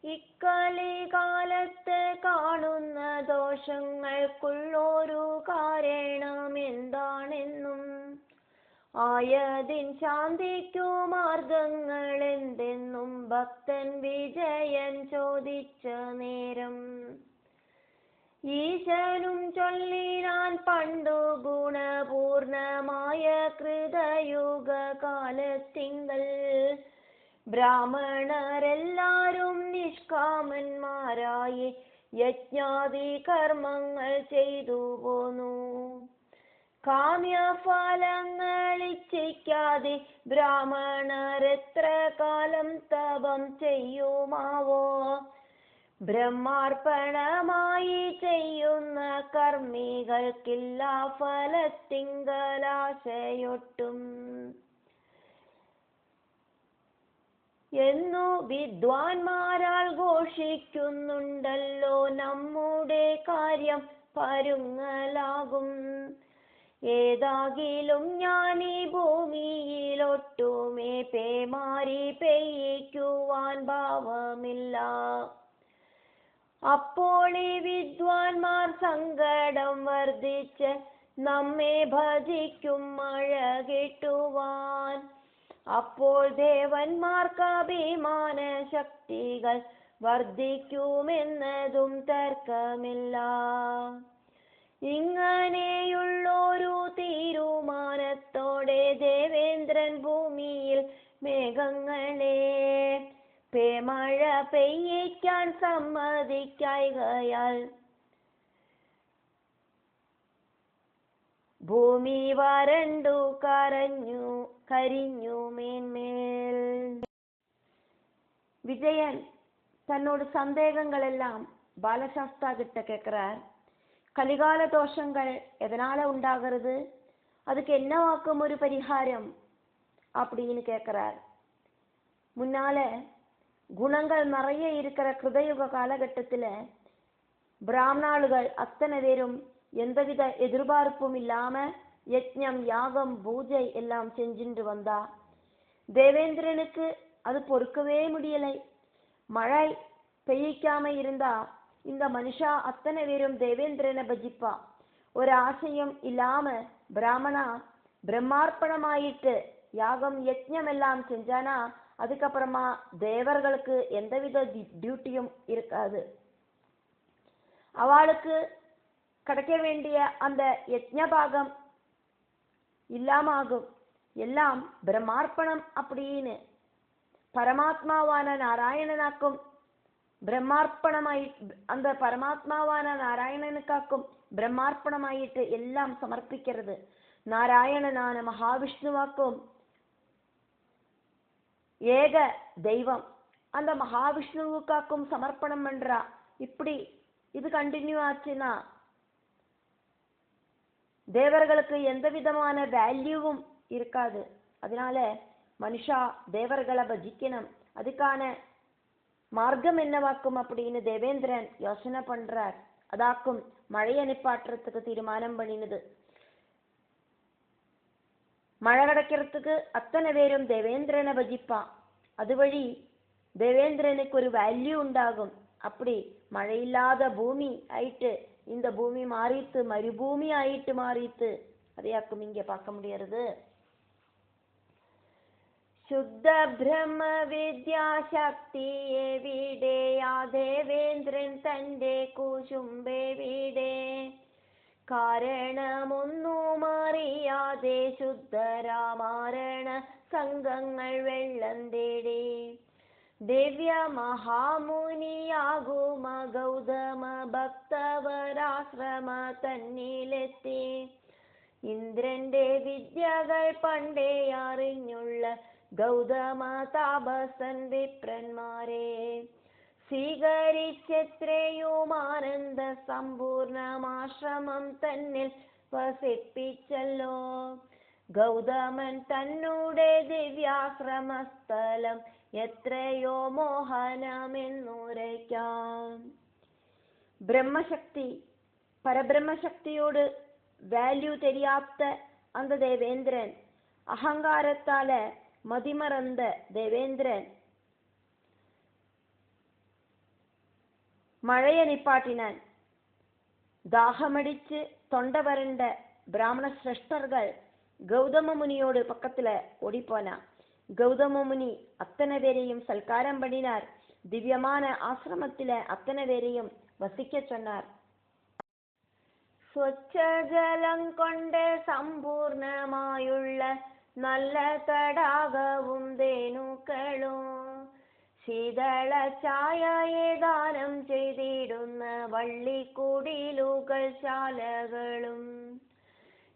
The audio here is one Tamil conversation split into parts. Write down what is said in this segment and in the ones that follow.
ഇക്കലി കാലത്ത് കാണുന്ന ദോഷങ്ങൾക്കുള്ളൊരു കാരണം എന്താണെന്നും ആയതിൻ ശാന്തിക്കു മാർഗങ്ങൾ എന്തെന്നും ഭക്തൻ വിജയൻ ചോദിച്ച നേരം ഈശനും ചൊല്ലിനാൻ പണ്ടു ഗുണപൂർണമായ കൃതയുഗ കാലത്തിങ്കൽ ബ്രാഹ്മണരെല്ലാരും നിഷ്കാമന്മാരായി യജ്ഞാദി കർമ്മങ്ങൾ ചെയ്തു പോന്നു. കാമ്യഫലങ്ങൾ ഇച്ഛിക്കാതെ ബ്രാഹ്മണരെത്ര കാലം തപം ചെയ്യുമാവോ? ബ്രഹ്മാർപ്പണമായി ചെയ്യുന്ന കർമ്മികൾക്കില്ല ഫലത്തിങ്കലാശയൊട്ടും എന്നു വിദ്വാൻമാരാൽ ഘോഷിക്കുന്നുണ്ടല്ലോ. നമ്മുടെ കാര്യം പരുങ്ങലാകും. ഏതാകിലും ഞാൻ ഈ ഭൂമിയിലൊട്ടുമേ പേമാരി പെയ്യിക്കുവാൻ ഭാവമില്ല. അപ്പോൾ ഈ വിദ്വാൻമാർ സങ്കടം വർദ്ധിച്ച് നമ്മെ ഭജിക്കും മഴ കിട്ടുവാൻ. അപ്പോൾ ദേവന്മാർക്ക് അഭിമാന ശക്തികൾ വർദ്ധിക്കുമെന്നതും തർക്കമില്ല. ഇങ്ങനെയുള്ളൊരു തീരുമാനത്തോടെ ദേവേന്ദ്രൻ ഭൂമിയിൽ മേഘങ്ങളെ പേമഴ പെയ്യിക്കാൻ സമ്മതിക്കായ്കയാൽ ഭൂമി വരണ്ടു കരിഞ്ഞു മേന്മേൽ. വിജയൻ தன்னோட சந்தேகங்கள் எல்லாம் பாலசாஸ்தா கிட்ட கேட்கிறார். கலிகால தோஷங்கள் எதனால உண்டாகிறது, அதுக்கு என்னவாக்கும் ஒரு பரிகாரம் அப்படின்னு கேட்கிறார். முன்னால குணங்கள் நிறைய இருக்கிற கிருதயுக காலகட்டத்துல பிராமணாளுகள் அத்தனை பேரும் எந்தவித எதிர்பார்ப்பும் இல்லாம யஜ்ஞம் யாகம் பூஜை எல்லாம் செஞ்சுட்டு வந்தா. தேவேந்திரனுக்கு அது பொறுக்கவே முடியலை. மழை பெய்யிக்காம இருந்தா இந்த மனுஷா அத்தனை பேரும் தேவேந்திரனை பஜிப்பா. ஒரு ஆசையும் இல்லாம பிராமணா பிரம்மார்ப்பணமாயிட்டு யாகம் யஜ்ஞம் எல்லாம் செஞ்சானா அதுக்கப்புறமா தேவர்களுக்கு எந்தவித டியூட்டியும் இருக்காது. அவளுக்கு கிடைக்க வேண்டிய அந்த யஜ்ஞ பாகம் இல்லாம ஆகும். எல்லாம் பிரம்மார்ப்பணம் அப்படின்னு பரமாத்மாவான நாராயணனாக்கும் பிரம்மார்ப்பணமாயி அந்த பரமாத்மாவான நாராயணனுக்காக்கும் பிரம்மார்ப்பணமாயிட்டு எல்லாம் சமர்ப்பிக்கிறது. நாராயணனான மகாவிஷ்ணுவாக்கும் ஏக தெய்வம் அந்த மகாவிஷ்ணுவுக்காக்கும் சமர்ப்பணம் பண்றா. இப்படி இது கண்டினியூ ஆச்சுன்னா தேவர்களுக்கு எந்த விதமான வேல்யூவும் இருக்காது. அதனால மனுஷா தேவர்களை பஜிக்கணும். அதுக்கான மார்க்கம் என்னவாக்கும் அப்படின்னு தேவேந்திரன் யோசனை பண்றார். அதாக்கும் மழையை நிப்பாட்டுறதுக்கு தீர்மானம் பண்ணினது. மழை கிடைக்கிறதுக்கு அத்தனை பேரும் தேவேந்திரனை பஜிப்பான். அதுவழி தேவேந்திரனுக்கு ஒரு வேல்யூ உண்டாகும். அப்படி மழையில்லாத பூமி ஆயிட்டு இந்த பூமி மாறித்து மறுபூமி ஆயிட்டு மாறித்து. அதையாக்கும் இங்க பார்க்க முடியாது. ശുദ്ധ ബ്രഹ്മ വിദ്യാശക്തിയെവിടെ ദേവേന്ദ്രൻ തന്റെ കുശുംബെവിടെ? കാരണമൊന്നും അറിയാതെ ശുദ്ധരാമാരണ സംഘങ്ങൾ വെള്ളം തേടി. ദിവ്യ മഹാമുനിയാകുമ ഗൗതമ ഭക്തവരാശ്രമ തന്നിലെത്തി. ഇന്ദ്രന്റെ വിദ്യകൾ പണ്ടേ അറിഞ്ഞുള്ള ഗൗതമ താപസൻ വിപ്രന്മാരെ സ്വീകരിച്ചെത്രയും ആനന്ദ സമ്പൂർണമാശ്രമം തന്നിൽ വസിപ്പിച്ചല്ലോ. ഗൗതമൻ തന്നൂടെ ദിവ്യാശ്രമസ്ഥലം എത്രയോ മോഹനമെന്നുരയ്ക്കാം. ബ്രഹ്മശക്തി പരബ്രഹ്മശക്തിയോട് വാല്യൂ தெரியாத அந்த தேவேந்திரன் அகங்காரத்தால மதிமறந்த தேவேந்திரன் മഴയെ നിപ്പാട്ടിനാൻ. ദാഹമടിച്ച് തൊണ്ട വരണ്ട ബ്രാഹ്മണ ശ്രേഷ്ഠർകൾ ഗൗതമ മുനിയോട് പക്കത്തില് ഓടിപ്പോന. ഗൗതമ മുനി അത്തനെ പേരെയും സൽക്കാരം പണിനാർ. ദിവ്യமான ആശ്രമത്തിലെ അത്തനെ പേരെയും വസിക്ക ചൊന്നാർ. സ്വച്ഛജലം കൊണ്ട് സമ്പൂർണമായുള്ള നല്ല തടാകവും ധേനുക്കളും ശീതള ചായയെ ദാനം ചെയ്തിടുന്ന വള്ളിക്കുടിലുകൾ ശാലകളും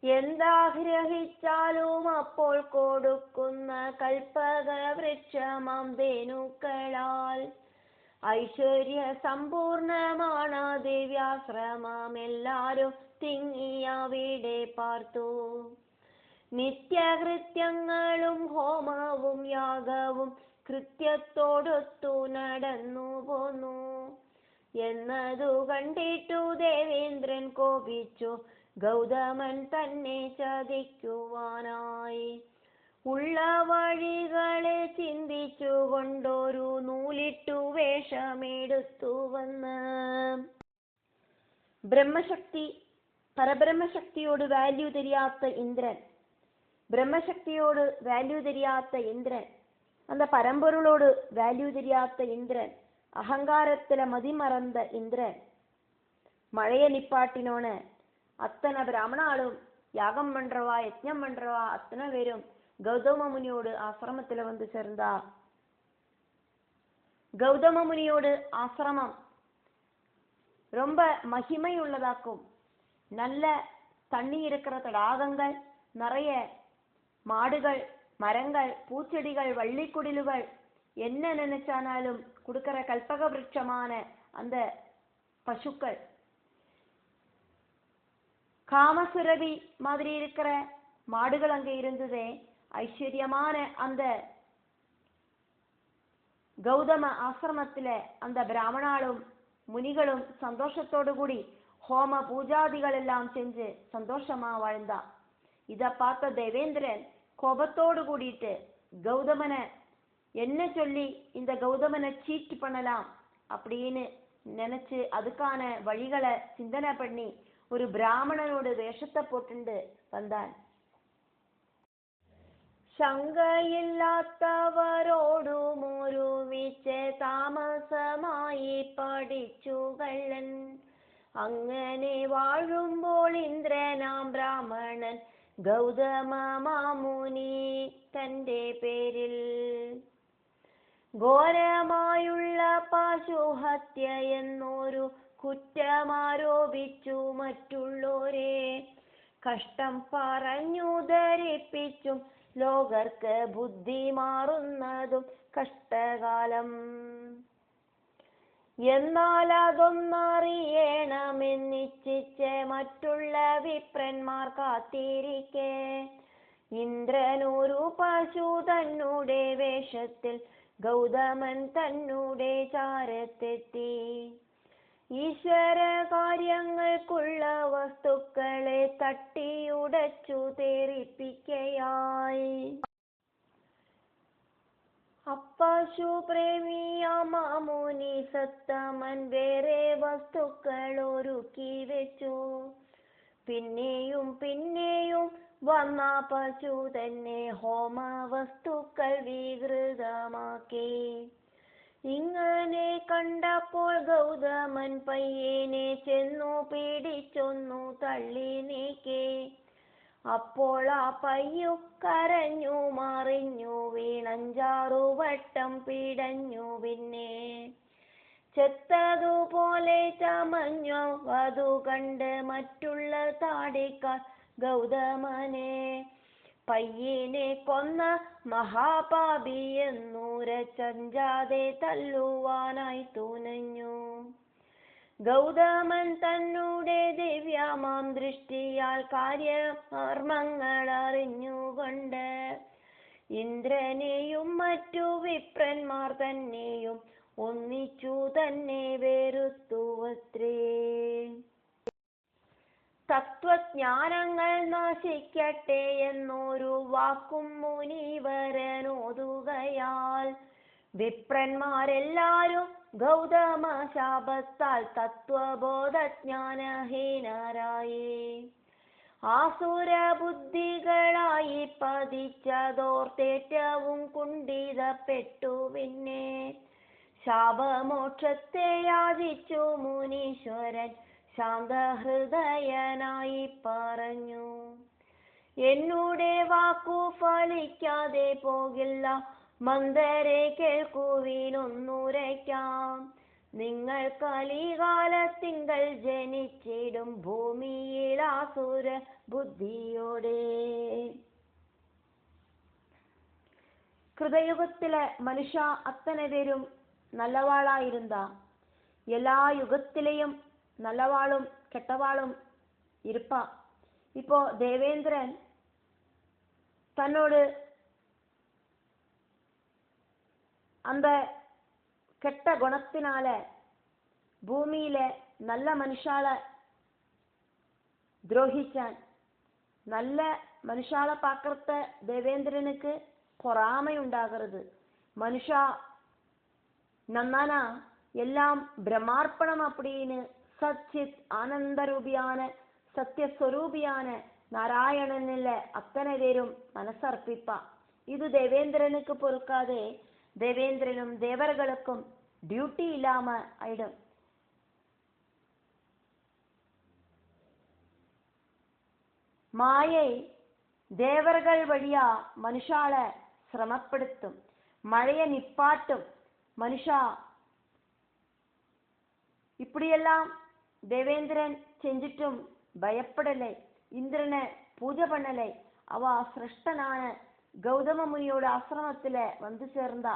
എന്താഗ്രഹിച്ചാലും അപ്പോൾ കൊടുക്കുന്ന കൽപ്പക വൃക്ഷമാം ധേനുക്കളാൽ ഐശ്വര്യ സമ്പൂർണമാണ് ദിവ്യാശ്രമം. എല്ലാരും തിങ്ങിയവിടെ പാർത്തു. നിത്യകൃത്യങ്ങളും ഹോമവും യാഗവും കൃത്യത്തോടൊത്തു നടന്നു പോന്നു. എന്നതു കണ്ടിട്ടു ദേവേന്ദ്രൻ കോപിച്ചു ഗൗതമൻ തന്നെ ചതിക്കുവാനായി. ഉള്ള വഴികളെ ചിന്തിച്ചു കൊണ്ടൊരു നൂലിട്ടു വേഷമെടുത്തു വന്ന് ബ്രഹ്മശക്തി പരബ്രഹ്മശക്തിയോട് വാല്യൂ தெரியாத ഇന്ദ്രൻ, பிரம்மசக்தியோடு வேல்யூ தெரியாத இந்திரன், அந்த பரம்பொருளோடு வேல்யூ தெரியாத இந்திரன், அகங்காரத்தில மதிமறந்த இந்திரன் மழைய நிப்பாட்டினோன்னு அத்தனை பிராமணாலும் யாகம் பண்றவா யஜ்ஞம் பண்றவா அத்தனை பேரும் கௌதம முனியோடு ஆசிரமத்துல வந்து சேர்ந்தா. கௌதம முனியோடு ஆசிரமம் ரொம்ப மகிமை உள்ளதாக்கும். நல்ல தண்ணி இருக்கிற தடாகங்கள், நிறைய மாடுகள், மரங்கள், பூச்செடிகள், வள்ளிக்குடிலுகள், என்ன நினைச்சானாலும் கொடுக்கிற கல்பக விருட்சமான அந்த பசுக்கள், காமசுரபி மாதிரி இருக்கிற மாடுகள் அங்கே இருந்ததே. ஐஸ்வர்யமான அந்த கௌதம ஆசிரமத்தில அந்த பிராமணாலும் முனிகளும் சந்தோஷத்தோடு கூடி ஹோம பூஜாதிகள் எல்லாம் செஞ்சு சந்தோஷமா வாழ்ந்தா. இத பார்த்த தேவேந்திரன் கோபத்தோடு கூடிட்டு கௌதமனை என்ன சொல்லி இந்த கௌதமனை சீட் பண்ணலாம் அப்படின்னு நினைச்சு அதுக்கான வழிகளை சிந்தனை பண்ணி ஒரு பிராமணனோட வேஷத்தை போட்டுண்டு வந்தான். ശങ്കയില്ലാത്തവരോടും ഒരുമിച്ച് താമസമായി പഠിച്ചു കള്ളൻ. അങ്ങനെ വാഴുമ്പോൾ ഇന്ദ്രനാം ബ്രാഹ്മണൻ ഗൗതമ മാമുനി തന്റെ പേരിൽ ഘോരമായുള്ള പശുഹത്യ എന്നൊരു കുറ്റമാരോപിച്ചു മറ്റുള്ളവരെ കഷ്ടം പറഞ്ഞു ധരിപ്പിച്ചും ലോകർക്ക് ബുദ്ധി മാറുന്നതും കഷ്ടകാലം. എന്നാൽ അതൊന്നറിയണമെന്നിച്ഛിച്ച് മറ്റുള്ള വിപ്രന്മാർ കാത്തിരിക്കെ ഇന്ദ്രനൊരു പശു തന്നുടെ വേഷത്തിൽ ഗൗതമൻ തന്നുടെ ചാരത്തെത്തി. ഈശ്വര കാര്യങ്ങൾക്കുള്ള വസ്തുക്കളെ തട്ടിയുടച്ചു തേറിപ്പിക്കയായി. അപ്പശു പ്രേമിയ മാമുനി സത്തമൻ വേറെ വസ്തുക്കൾ ഒരുക്കി വെച്ചു. പിന്നെയും പിന്നെയും വന്ന പശു തന്നെ ഹോമ വസ്തുക്കൾ വികൃതമാക്കി. ഇങ്ങനെ കണ്ടപ്പോൾ ഗൗതമൻ പയ്യനെ ചെന്നു പിടിച്ചൊന്നു തള്ളി നീക്കി. അപ്പോൾ ആ പയ്യു കരഞ്ഞു മറിഞ്ഞു വീണഞ്ചാറു വട്ടം പിടഞ്ഞു. പിന്നെ ചെത്തതുപോലെ ചമഞ്ഞു. അതു കണ്ട് മറ്റുള്ള താടിക്കാർ ഗൗതമനെ പയ്യനെ കൊന്ന മഹാപാപി എന്നൂരച്ചഞ്ചാതെ തല്ലുവാനായി തുനഞ്ഞു. ഗൗതമൻ തന്നുടെ ദിവ്യമാം ദൃഷ്ടിയാൽ കാര്യമർമ്മങ്ങൾ അറിഞ്ഞുകൊണ്ട് ഇന്ദ്രനെയും മറ്റു വിപ്രന്മാർ തന്നെയും ഒന്നിച്ചു തന്നെ വെറുത്തുവത്രേ. തത്വജ്ഞാനങ്ങൾ നാശിക്കട്ടെ എന്നൊരു വാക്കും മുനിവരനോതുകയാൽ വിപ്രന്മാരെല്ലാരും ഗൗതമ ശാപത്താൽ തത്വബോധജ്ഞാനഹീനരായേ ആസുര ബുദ്ധികളായി പതിച്ചതോർത്തേറ്റവും കുണ്ഠിതപ്പെട്ടു. പിന്നെ ശാപമോക്ഷത്തെ യാചിച്ചു മുനീശ്വരൻ ശാന്തഹൃദയനായി പറഞ്ഞു, എന്നുടെ വാക്കു ഫലിക്കാതെ പോകില്ല, മന്ദരെ കേൾക്കുവിനൊന്നുരയ്ക്കാം. നിങ്ങൾ കലികാലത്തിങ്കൽ ജനിച്ചിടും ഭൂമിയിൽ ആസുര ബുദ്ധിയോടെ. கிருதயுகத்தில மனுஷா அத்தனை பேரும் நல்லவாளா இருந்தா. எல்லா யுகத்திலையும் நல்லவாளும் கெட்டவாளும் இருப்பா. இப்போ தேவேந்திரன் தன்னோடு அந்த கெட்ட குணத்தினால பூமியில நல்ல மனுஷால துரோகிச்சான். நல்ல மனுஷால பார்க்கறத தேவேந்திரனுக்கு பொறாமை உண்டாகிறது. மனுஷா நன்னானா எல்லாம் பிரம்மார்ப்பணம் அப்படின்னு சச்சித் ஆனந்தரூபியான சத்தியஸ்வரூபியான நாராயணனில அத்தனை பேரும் மனசர்ப்பிப்பா. இது தேவேந்திரனுக்கு பொறுக்காதே தேவேந்திரனும் தேவர்களுக்கும் டியூட்டி இல்லாம ஆயிடும். மாயை தேவர்கள் வழியா மனுஷால சிரமப்படுத்தும், மழைய நிப்பாட்டும். மனுஷா இப்படியெல்லாம் தேவேந்திரன் செஞ்சிட்டும் பயப்படலை, இந்திரனை பூஜை பண்ணலை. அவ சிருஷ்டனான கௌதம முனியோட ஆசிரமத்துல வந்து சேர்ந்தா.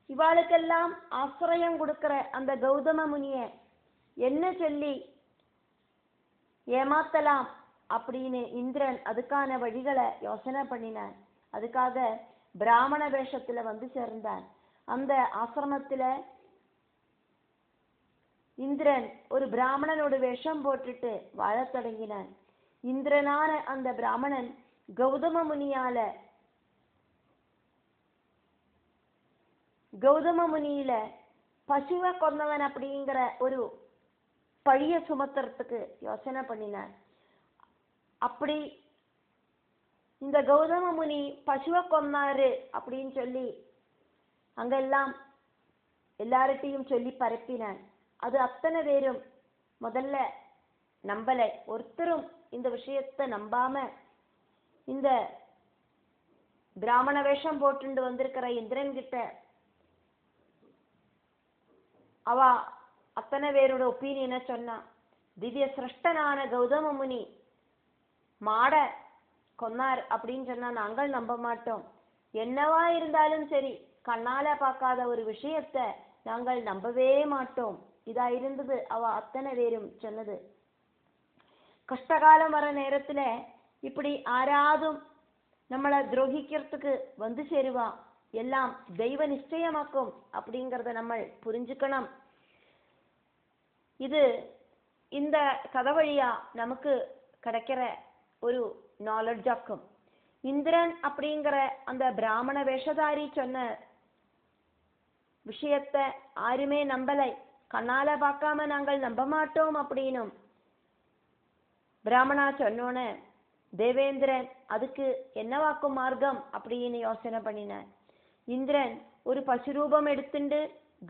இவாளுக்கெல்லாம் ஆசிரியம் கொடுக்கிற அந்த கௌதம முனிய என்ன சொல்லி ஏமாத்தலாம் அப்படின்னு இந்திரன் அதுக்கான வழிகளை யோசனை பண்ணினான். அதுக்காக பிராமண வேஷத்துல வந்து சேர்ந்தான். அந்த ஆசிரமத்துல இந்திரன் ஒரு பிராமணனோட வேஷம் போட்டுட்டு வாழத் தொடங்கினான். இந்திரனான அந்த பிராமணன் கௌதம முனியில பசுவை கொன்னவன் அப்படிங்கிற ஒரு பழிய சுமத்துறதுக்கு யோசனை பண்ணினான். அப்படி இந்த கௌதம முனி பசுவை கொன்னாரு அப்படின்னு சொல்லி அங்கெல்லாம் எல்லார்ட்டையும் சொல்லி பரப்பினான். அது அத்தனை பேரும் முதல்ல நம்பலை. ஒருத்தரும் இந்த விஷயத்தை நம்பாம இந்த பிராமண வேஷம் போட்டு வந்திருக்கிற இந்திரன் கிட்ட அவ அத்தனை பேரோட ஒப்பீனியனை சொன்னா. திவ்ய சிருஷ்டனான கௌதம முனி மாட கொன்னார் அப்படின்னு சொன்னா நாங்கள் நம்ப மாட்டோம். என்னவா இருந்தாலும் சரி, கண்ணால பார்க்காத ஒரு விஷயத்தை நாங்கள் நம்பவே மாட்டோம். இதா இருந்தது அவ அத்தனை பேரும் சொன்னது. கஷ்டகாலம் வர நேரத்துல இப்படி ஆராதும் நம்மளை துரோகிக்கிறதுக்கு வந்து சேருவா. எல்லாம் தெய்வ நிச்சயமாக்கும் அப்படிங்கிறத நம்ம புரிஞ்சுக்கணும். இது இந்த கதை வழியா நமக்கு கிடைக்கிற ஒரு நாலெட்ஜ் ஆக்கும். இந்திரன் அப்படிங்கிற அந்த பிராமண வேஷதாரி சொன்ன விஷயத்தை யாருமே நம்பலை. கண்ணால பார்க்காம நாங்கள் நம்ப மாட்டோம் அப்படின்னும் பிராமணா சொன்னோன்னு தேவேந்திரன் அதுக்கு என்னவாக்கும் மார்க்கம் அப்படின்னு யோசனை பண்ணினான். இந்திரன் ஒரு பசுரூபம் எடுத்துண்டு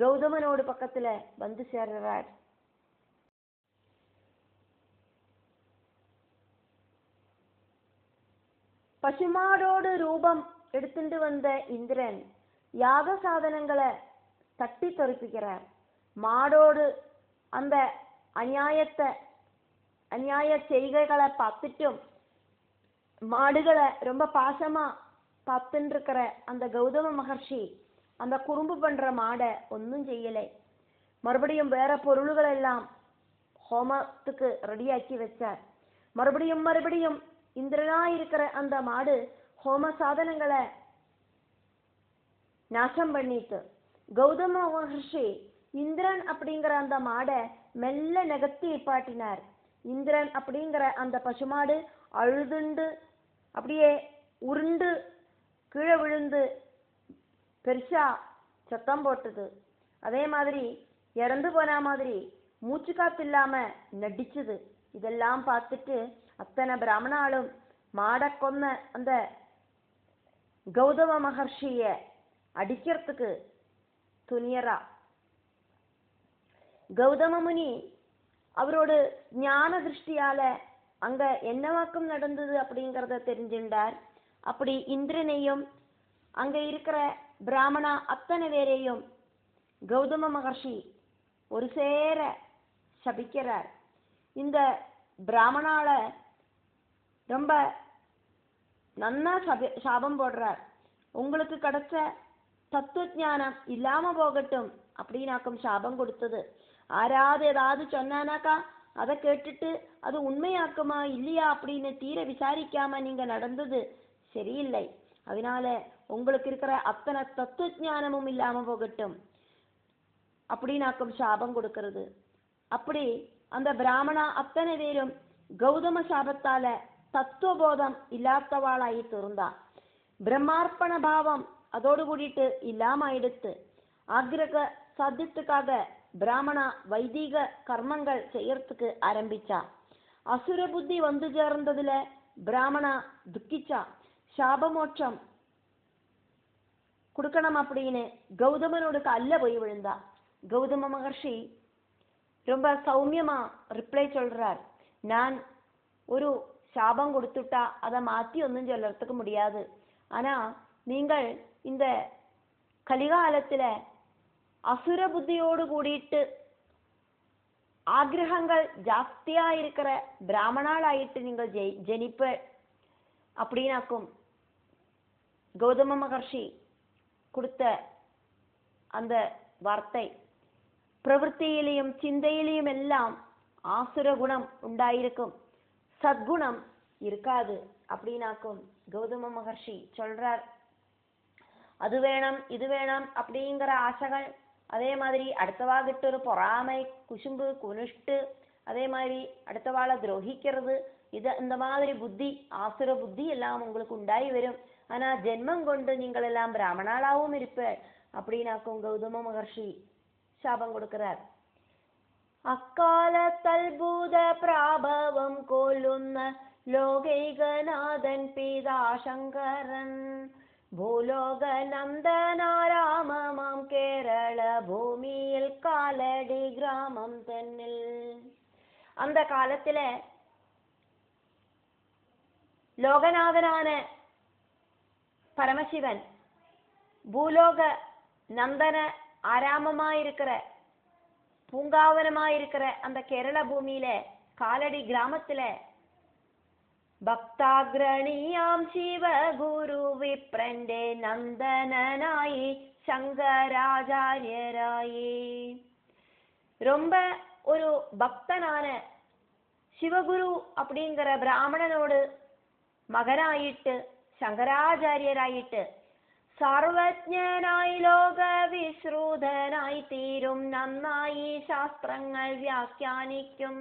கௌதமனோடு பக்கத்துல வந்து சேர்றார். பசுமாடோடு ரூபம் எடுத்துட்டு வந்த இந்திரன் யாக சாதனங்களை தட்டி தொறுப்பிக்கிறார். மாடோடு அந்த அநியாய செய்கைகளை பார்த்துட்டும் மாடுகளை ரொம்ப பாசமா பார்த்துட்டு இருக்கிற அந்த கௌதம மகர்ஷி அந்த குறும்பு பண்ற மாடை ஒன்றும் செய்யலை. மறுபடியும் வேற பொருள்கள் எல்லாம் ஹோமத்துக்கு ரெடியாக்கி வச்சார். மறுபடியும் இந்திரனா இருக்கிற அந்த மாடு ஹோம சாதனங்களை நாசம் பண்ணிட்டு கௌதம மகர்ஷி இந்திரன் அப்படிங்கிற அந்த மாடை மெல்ல நகர்த்தி நிப்பாட்டினார். இந்திரன் அப்படிங்கிற அந்த பசுமாடு அழுதுண்டு அப்படியே உருண்டு கீழே விழுந்து பெருசா சத்தம் போட்டது. அதே மாதிரி இறந்து போன மாதிரி மூச்சு காத்து இல்லாம நடிச்சுது. இதெல்லாம் பார்த்துட்டு அத்தனை பிராமணாலும் மாடக்கொன்ன அந்த கௌதம மகர்ஷிய அடிக்கிறதுக்கு துணியரா. கௌதம முனி அவரோட ஞான திருஷ்டியால அங்க என்னவாக்கும் நடந்தது அப்படிங்கிறத தெரிஞ்சுட்டார். அப்படி இந்திரனையும் அங்க இருக்கிற பிராமணா அத்தனை பேரையும் கௌதம மகர்ஷி ஒரு சேர சபிக்கிறார். இந்த பிராமணால ரொம்ப நன்னா சாபம் போடுறார். உங்களுக்கு கிடைச்ச தத்துவ ஞானம் இல்லாம போகட்டும் அப்படின்னாக்கும் சாபம் கொடுத்தது. ஆறாவது ஏதாவது சொன்னானாக்கா அதை கேட்டுட்டு அது உண்மையாக்குமா இல்லையா அப்படின்னு தீர விசாரிக்காம நீங்க நடந்தது சரியில்லை. அதனால உங்களுக்கு இருக்கிற அத்தனை தத்துவ ஞானமும் இல்லாம போகட்டும் அப்படின்னாக்கும் சாபம் கொடுக்கிறது. அப்படி அந்த பிராமணா அத்தனை பேரும் கௌதம சாபத்தால தத்துவபோதம் இல்லாதவாளாயி இருந்தா. பிரம்மார்ப்பண பாவம் அதோடு கூடிட்டு இல்லாம ஆயிடுத்து. ஆக்ரக சாத்தியத்துக்காக பிராமணா வைதிக கர்மங்கள் செய்யறதுக்கு ஆரம்பிச்சா. அசுர புத்தி வந்து சேர்ந்ததுல பிராமணா துக்கிச்சா. சாபமோட்சம் கொடுக்கணும் அப்படின்னு கௌதமனோட கால்ல போய் விழுந்தா. கௌதம மகர்ஷி ரொம்ப சௌமியமா ரிப்ளை சொல்றார். நான் ஒரு சாபம் கொடுத்துட்டா அதை மாத்தி ஒன்றும் சொல்லறதுக்கு முடியாது. ஆனா நீங்கள் இந்த கலிகாலத்துல அசுர புத்தியோடு கூடிட்டு ஆக்ரகங்கள் ஜாஸ்தியா இருக்கிற பிராமணாளாயிட்டு நீங்கள் ஜனிப்ப அப்படின்னாக்கும் கௌதம மகர்ஷி கொடுத்த அந்த வார்த்தை. பிரவൃத்தியிலையும் சிந்தையிலையும் எல்லாம் ஆசுர குணம் உண்டாயிருக்கும், சத்குணம் இருக்காது அப்படின்னாக்கும் கௌதம மகர்ஷி சொல்றார். அது வேணும் இது வேணும் அப்படிங்கிற ஆசைகள், அதே மாதிரி அடுத்தவாகிட்ட ஒரு பொறாமை குசும்பு குனிஷ்டு, அதே மாதிரி அடுத்தவாளை துரோகிக்கிறது, இந்த மாதிரி புத்தி ஆசுர புத்தி எல்லாம் உங்களுக்கு உண்டாയി வரும். ஆனா ஜென்மம் கொண்டு நீங்கள் எல்லாம் பிராமணாளாவும் இருப்ப அப்படின்னாக்கும் கௌதம மகர்ஷி சாபம் கொடுக்கிறார். അക്കാലത്തത്ഭുത പ്രാഭവം കൊല്ലുന്ന ലോകൈകനാഥൻ പിതാശങ്കരൻ ഭൂലോകനന്ദനാരാമമാം കേരള ഭൂമിയിൽ കാലടി ഗ്രാമം തന്നിൽ. அந்த காலத்துல லோகநாதனான பரமசிவன் பூலோக நந்தன ஆராமமாயிருக்கிற பூங்காவனமாயிருக்கிற அந்த கேரள பூமியில காலடி கிராமத்துல ഭക്താഗ്രണീയാം ശിവഗുരു വിപ്രന്റെ നന്ദനായി ശങ്കരാചാര്യരായി. ரொம்ப ஒரு பக்தனான சிவகுரு அப்படிங்கிற பிராமணனோடு மகனாயிட்டு ശങ്കരാചാര്യരായിട്ട് സർവജ്ഞനായി ലോക വിശ്രുതനായി തീരും, നന്നായി ശാസ്ത്രങ്ങൾ വ്യാഖ്യാനിക്കും.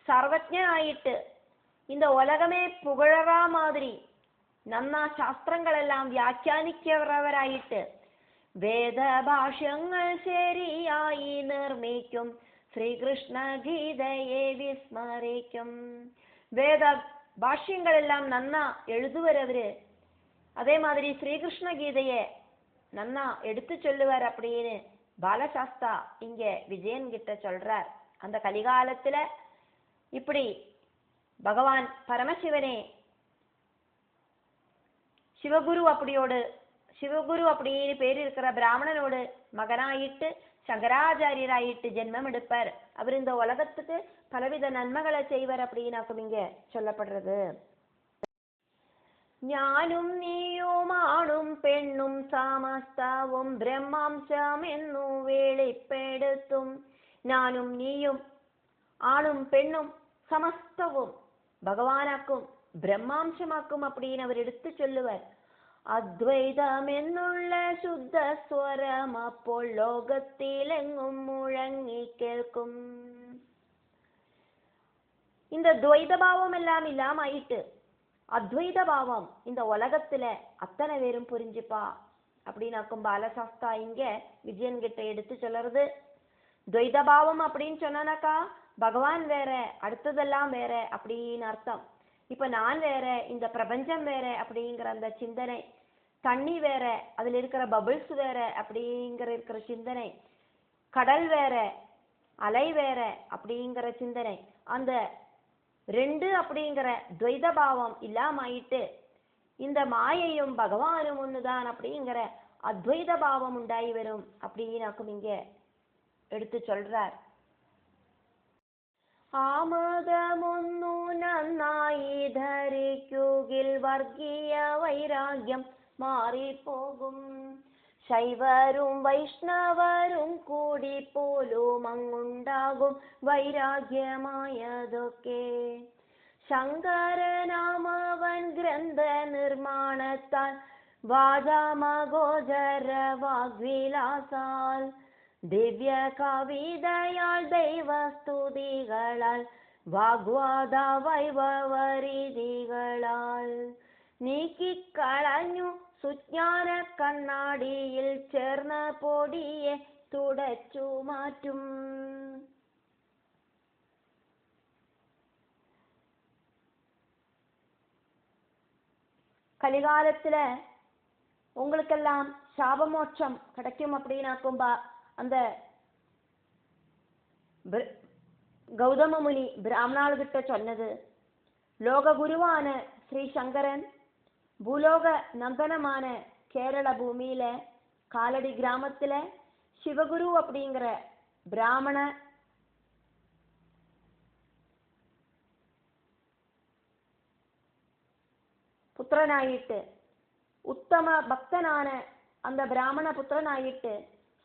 സർവജ്ഞനായിട്ട് இந்த உலகமே புகழறா மாதிரி நன்னா சாஸ்திரங்களெல்லாம் വ്യാഖ്യാനിக்கிறவராயிட்டு വേദഭാഷ്യങ്ങൾ ശരിയായി നിർമ്മിക്കും, ശ്രീകൃഷ്ണ ഗീതയെ വിസ്മരിക്കും. വേദ ഭാഷ്യங்களெல்லாம் நன்னா எழுதுவரவரு, அதே மாதிரி ஸ்ரீகிருஷ்ண கீதையை நன்னா எடுத்து சொல்லுவார் அப்படின்னு பாலசாஸ்தா இங்க விஜயன் கிட்ட சொல்றார். அந்த கலிகாலத்துல இப்படி பகவான் பரமசிவனே சிவகுரு அப்படின்னு பேர் இருக்கிற பிராமணனோடு மகனாயிட்டு சங்கராச்சாரியராயிட்டு ஜென்மம் எடுப்பார். அவர் இந்த உலகத்துக்கு பலவித நன்மைகளை செய்வார் அப்படின்னு இங்க சொல்லப்படுறது. ഞാനും നീയുമാണും പെണ്ണും സമസ്തവും ബ്രഹ്മാംശം എന്നു വെളിപ്പെടുത്തും. ഞാനും നീയും ആണും പെണ്ണും സമസ്തവും ഭഗവാനാക്കും ബ്രഹ്മാംശമാക്കും அப்படின்னு அவர் எடுத்து சொல்லுவார். அத்வைதம் എന്നുള്ള ശുദ്ധ സ്വരം അപ്പോൾ ലോകത്തിലെങ്ങും മുഴങ്ങി കേൾക്കും. இந்த துவைதபாவம் எல்லாம் இல்லாம ஆயிட்டு அத்வைத பாவம் இந்த உலகத்துல அத்தனை பேரும் புரிஞ்சுப்பா அப்படின்னாக்கும் பாலசாஸ்தா இங்க விஜயன் கிட்ட எடுத்து சொல்றது. துவைத பாவம் அப்படின்னு சொன்னாக்கா பகவான் வேற, அடுத்ததெல்லாம் வேற அப்படின்னு அர்த்தம். இப்ப நான் வேற, இந்த பிரபஞ்சம் வேற அப்படிங்கிற அந்த சிந்தனை, தண்ணி வேற, அதுல இருக்கிற பபிள்ஸ் வேற இருக்கிற சிந்தனை, கடல் வேற, அலை வேற அப்படிங்கிற சிந்தனை, அந்த ரெண்டு அப்படிங்கிற துவைத பாவம் இல்லாமயிட்டு இந்த மாயையும் பகவானும் ஒண்ணுதான் அப்படிங்கிற அத்வைத பாவம் உண்டாகி வரும் அப்படின்னாக்கும் இங்க എടുത്തു ചൊല്றார். ആമോദമൊന്നു നന്നായി ധരിക്കുകിൽ വർഗീയ വൈരാഗ്യം മാറിപ്പോകും. ശൈവരും വൈഷ്ണവരും കൂടി പോലും അങ്ങുണ്ടാകും വൈരാഗ്യമായതൊക്കെ. ശങ്കരനാമവൻ ഗ്രന്ഥ നിർമ്മാണത്താൽ വാചാമഗോചര വാഗ്വിലാസാൽ ദിവ്യ കവിതയാൽ ദൈവസ്തുതികളാൽ വാഗ്വാദ വൈഭവരീതികളാൽ നീക്കിക്കളഞ്ഞു സുജ്ഞാന കണ്ണാടിയിൽ ചേർന്ന പൊടിയെ തുടച്ചു മാറ്റും. கலிகாலத்துல உங்களுக்கெல்லாம் சாபமோட்சம் கிடைக்கும் அப்படின்னாக்கும்பா அந்த கௌதம முனி பிராமணாள்கிட்ட சொன்னது. லோக குருவான ஸ்ரீ சங்கரன் பூலோக நந்தனமான கேரள பூமியில காலடி கிராமத்துல சிவகுரு அப்படிங்கிற பிராமண പുത്രനായിട്ട് ഉത്തമ ഭക്തനാன அந்த பிராமண புத்திரனாயிட்டு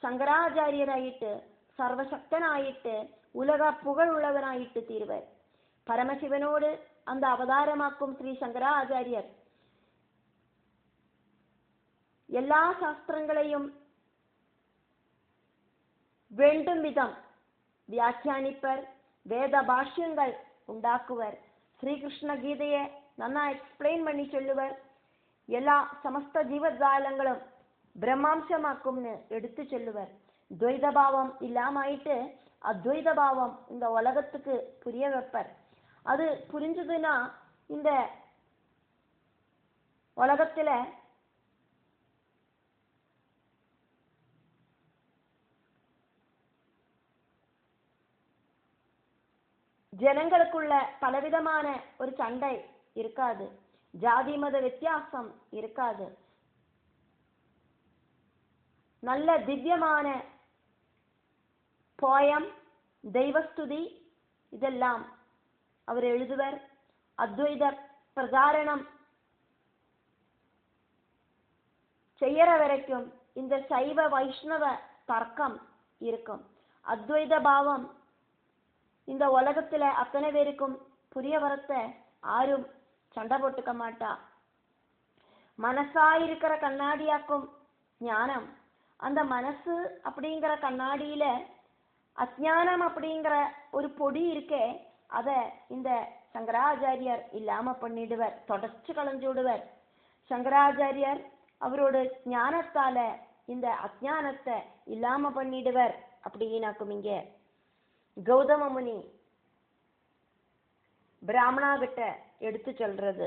சங்கராச்சாரியராயிட்டு சர்வசக்தனாயிட்டு உலக புகழ் உள்ளவனாயிட்டு தீர்வர். பரமசிவனோடு அந்த அவதாரமாக்கும் ஸ்ரீ சங்கராச்சாரியர் எல்லா சாஸ்திரங்களையும் வேண்டும் விதம் வியாக்கியானிப்பர், வேத பாஷ்யங்கள் உண்டாக்குவர், ஸ்ரீகிருஷ்ண கீதையை நன்னா எக்ஸ்பிளைன் பண்ணி சொல்லுவர், எல்லா சமஸ்த ஜீவஜாலங்களும் பிரம்மாம்சமாக்கும்னு எடுத்து சொல்லுவர். துவைத பாவம் இல்லாமயிட்டு அத்வைத பாவம் இந்த உலகத்துக்கு புரிய வைப்பர். அது புரிஞ்சதுன்னா இந்த உலகத்துல ஜனங்களுக்குள்ள பலவிதமான ஒரு சண்டை இருக்காது, ஜாதி மத வித்தியாசம் இருக்காது. நல்ல திவ்யமான போயம், தெய்வஸ்துதி இதெல்லாம் அவர் எழுதுவர். அத்வைத பிரதாரணம் செய்யற வரைக்கும் இந்த சைவ வைஷ்ணவ தர்க்கம் இருக்கும். அத்வைத பாவம் இந்த உலகத்துல அத்தனை பேருக்கும் புரிய வரத்த ஆரும் சண்டை போட்டுக்க மாட்டா. மனசாயிருக்கிற கண்ணாடியாக்கும் ஞானம். அந்த மனசு அப்படிங்கிற கண்ணாடியில அஜ்ஞானம் அப்படிங்கிற ஒரு பொடி இருக்கே, அத இந்த சங்கராச்சாரியர் இல்லாம பண்ணிடுவர், தொடச்சு களைஞ்சு விடுவர். சங்கராச்சாரியர் அவரோட ஞானத்தால இந்த அஜ்ஞானத்தை இல்லாம பண்ணிடுவர் அப்படின்னாக்கும் இங்க கௌதம முனி பிராமணா கிட்ட எடுத்து சொல்றது.